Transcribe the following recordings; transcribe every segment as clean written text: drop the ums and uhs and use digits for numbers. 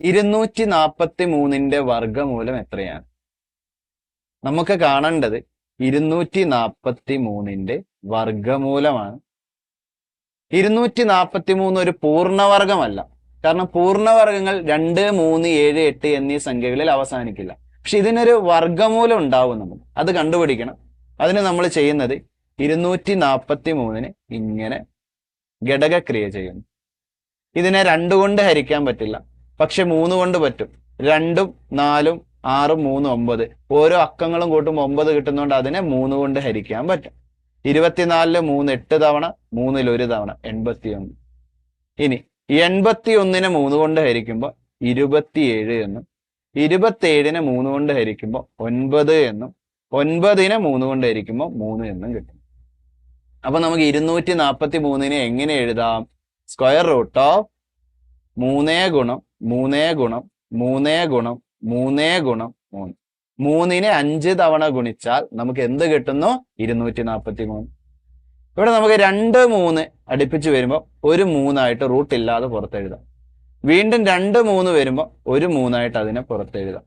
243ന്റെ വർഗമൂലം എത്രയാണ്? നമുക്ക് കാണേണ്ടത് 243ന്റെ വർഗമൂലമാണ്. 243 ഒരു പൂർണ്ണവർഗമല്ല. കാരണം പൂർണ്ണവർഗങ്ങൾ 2, 3, 7, 8 എന്നീ സംഖ്യകളിൽ അവസാനിക്കില്ല. പക്ഷെ ഇതിനൊരു വർഗമൂലം ഉണ്ടാവും. നമുക്ക് അത് കണ്ടുപിടിക്കണം. അതിന് നമ്മൾ ചെയ്യുന്നത് 243നെ ഇങ്ങനെ ഘടകക്രിയ ചെയ്യുന്നു. ഇതിനെ 2 കൊണ്ട് ഹരിക്കാൻ പറ്റില്ല, പക്ഷെ 3 കൊണ്ട് പറ്റും. 2ഉം 4ഉം 6ഉം 3ഉം 9. ഓരോ അക്കങ്ങളും കൂട്ടുമ്പോൾ 9 കിട്ടുന്നതുകൊണ്ട് അതിനെ 3 കൊണ്ട് ഹരിക്കാൻ പറ്റും. 24ല് 3 8 തവണ, 3ൽ 1 തവണ 81. ഇനി 81നെ 3 കൊണ്ട് ഹരിക്കുമ്പോൾ 27 എന്നും, 27നെ 3 കൊണ്ട് ഹരിക്കുമ്പോൾ 9 എന്നും, 9നെ 3 കൊണ്ട് ഹരിക്കുമ്പോൾ 3 എന്നും കിട്ടും. അപ്പൊ നമുക്ക് 243നെ എങ്ങനെ എഴുതാം? സ്ക്വയർ റൂട്ട് ഓഫ് 3 ഗുണം 3 ഗുണം 3 ഗുണം 3 ഗുണം 3. 3നെ 5 തവണ ഗുണിച്ചാൽ നമുക്ക് എന്ത് കിട്ടുന്നു? 243. ഇവിടെ നമുക്ക് 2, 3 അടുപ്പിച്ച് വരുമ്പോൾ ഒരു 3 ആയിട്ട് റൂട്ട് ഇല്ലാതെ പുറത്തെഴുതാം. വീണ്ടും 2, 3 വരുമ്പോൾ ഒരു 3 ആയിട്ട് അതിനെ പുറത്തെഴുതാം.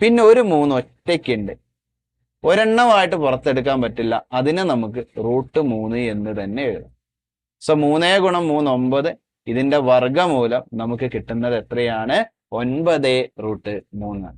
പിന്നെ ഒരു 3 ഒറ്റയ്ക്കുണ്ട്, ഒരെണ്ണമായിട്ട് പുറത്തെടുക്കാൻ പറ്റില്ല. അതിനെ നമുക്ക് റൂട്ട് 3 എന്ന് തന്നെ എഴുതാം. സോ 3 ഗുണം 3 9. ഇതിന്റെ വർഗമൂലം നമുക്ക് കിട്ടുന്നത് എത്രയാണ്? 9 റൂട്ട് 3.